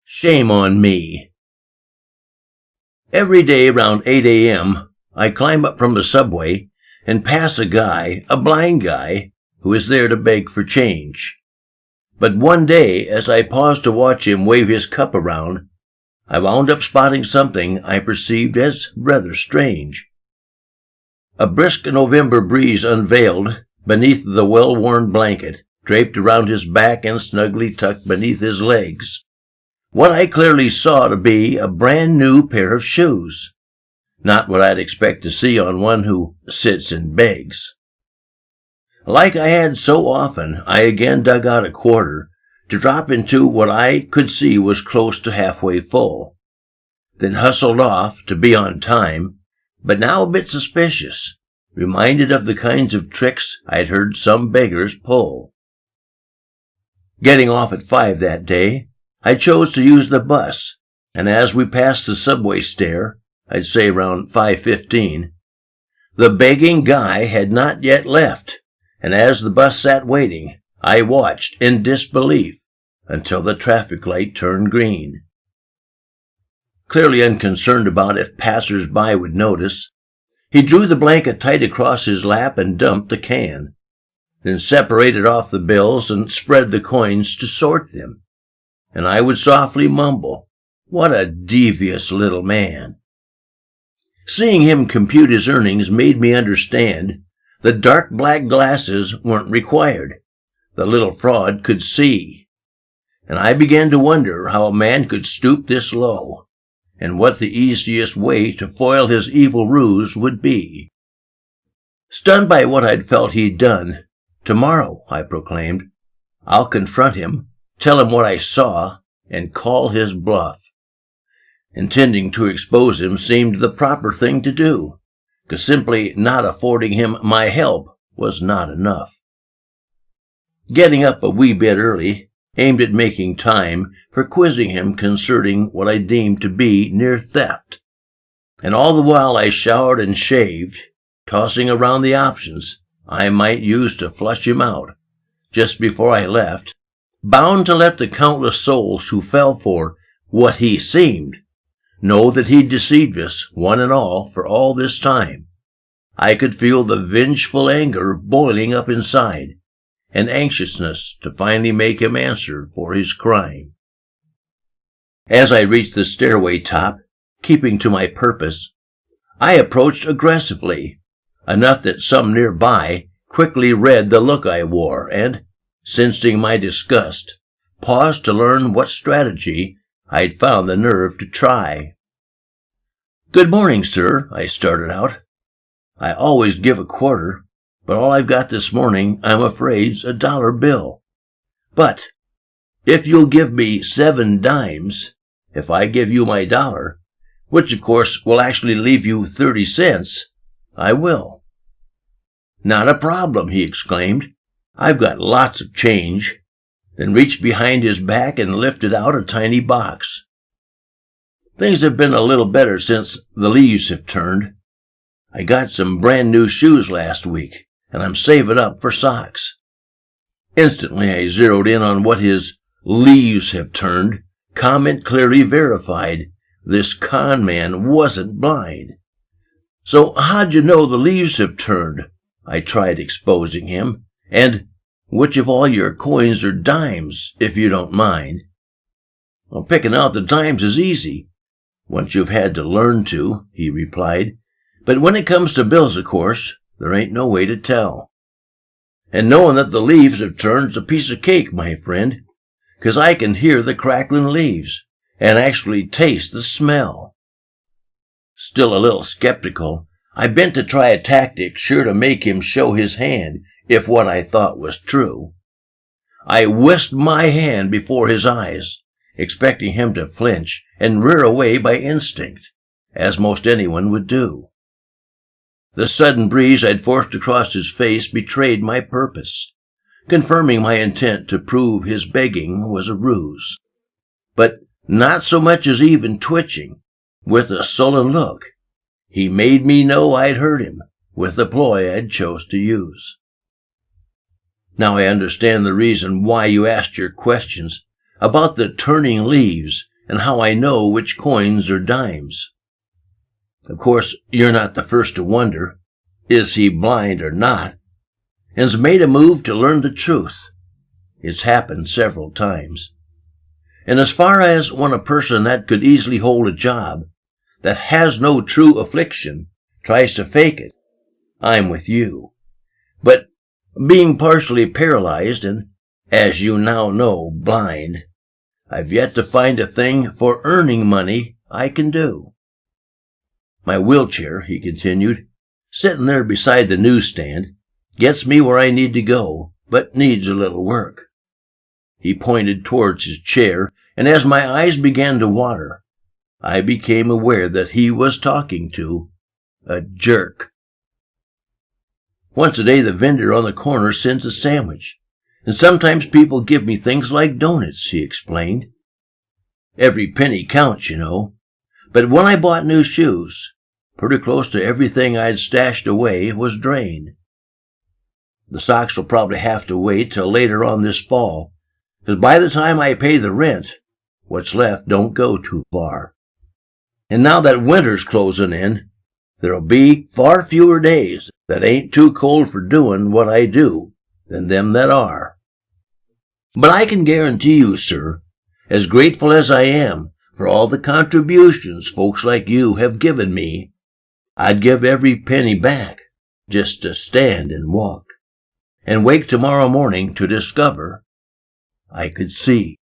Shame on me. Every day around 8 a.m., I climb up from the subway and pass a blind guy, who is there to beg for change. But one day, as I paused to watch him wave his cup around, I wound up spotting something I perceived as rather strange. A brisk November breeze unveiled beneath the well-worn blanket, draped around his back and snugly tucked beneath his legs, what I clearly saw to be a brand new pair of shoes. Not what I'd expect to see on one who sits and begs. Like I had so often, I again dug out a quarter to drop into what I could see was close to halfway full, then hustled off to be on time, but now a bit suspicious, reminded of the kinds of tricks I'd heard some beggars pull. Getting off at 5 that day, I chose to use the bus, and as we passed the subway stair, I'd say around 5:15, the begging guy had not yet left, and as the bus sat waiting, I watched in disbelief until the traffic light turned green. Clearly unconcerned about if passers-by would notice, he drew the blanket tight across his lap and dumped the can, then separated off the bills and spread the coins to sort them. And I would softly mumble, "What a devious little man." Seeing him compute his earnings made me understand the dark black glasses weren't required. The little fraud could see. And I began to wonder how a man could stoop this low, and what the easiest way to foil his evil ruse would be. Stunned by what I'd felt he'd done, "Tomorrow," I proclaimed, "I'll confront him, tell him what I saw, and call his bluff." Intending to expose him seemed the proper thing to do, because simply not affording him my help was not enough. Getting up a wee bit early, aimed at making time for quizzing him concerning what I deemed to be near theft, and all the while I showered and shaved, tossing around the options I might use to flush him out, just before I left, bound to let the countless souls who fell for what he seemed know that he'd deceived us, one and all, for all this time. I could feel the vengeful anger boiling up inside, and anxiousness to finally make him answer for his crime. As I reached the stairway top, keeping to my purpose, I approached aggressively, enough that some nearby quickly read the look I wore, and, sensing my disgust, paused to learn what strategy I'd found the nerve to try. "Good morning, sir," I started out. "I always give a quarter, but all I've got this morning, I'm afraid's a dollar bill. But if you'll give me 7 dimes, if I give you my dollar, which of course will actually leave you 30 cents, I will." "Not a problem," he exclaimed. "I've got lots of change," then reached behind his back and lifted out a tiny box. "Things have been a little better since the leaves have turned. I got some brand new shoes last week, and I'm saving up for socks." Instantly I zeroed in on what his "leaves have turned" comment clearly verified. This con man wasn't blind. "So how'd you know the leaves have turned?" I tried exposing him. "And which of all your coins are dimes, if you don't mind?" "Well, picking out the dimes is easy, once you've had to learn to," he replied. "But when it comes to bills, of course, there ain't no way to tell. And knowing that the leaves have turned's a piece of cake, my friend, 'cause I can hear the crackling leaves, and actually taste the smell." Still a little skeptical, I bent to try a tactic sure to make him show his hand if what I thought was true. I whisked my hand before his eyes, expecting him to flinch and rear away by instinct, as most anyone would do. The sudden breeze I'd forced across his face betrayed my purpose, confirming my intent to prove his begging was a ruse. But not so much as even twitching, with a sullen look, he made me know I'd hurt him with the ploy I'd chose to use. "Now I understand the reason why you asked your questions about the turning leaves and how I know which coins are dimes. Of course, you're not the first to wonder, is he blind or not, and has made a move to learn the truth. It's happened several times. And as far as when a person that could easily hold a job, that has no true affliction, tries to fake it, I'm with you. But being partially paralyzed and, as you now know, blind, I've yet to find a thing for earning money I can do. My wheelchair, he continued, sitting there beside the newsstand, gets me where I need to go, but needs a little work. He pointed towards his chair, and as my eyes began to water, I became aware that he was talking to a jerk. Once a day the vendor on the corner sends a sandwich, and sometimes people give me things like donuts, he explained. Every penny counts, you know. But when I bought new shoes, pretty close to everything I'd stashed away was drained. The socks will probably have to wait till later on this fall, because by the time I pay the rent, what's left don't go too far. And now that winter's closing in, there'll be far fewer days that ain't too cold for doing what I do than them that are. But I can guarantee you, sir, as grateful as I am for all the contributions folks like you have given me, I'd give every penny back just to stand and walk, and wake tomorrow morning to discover I could see.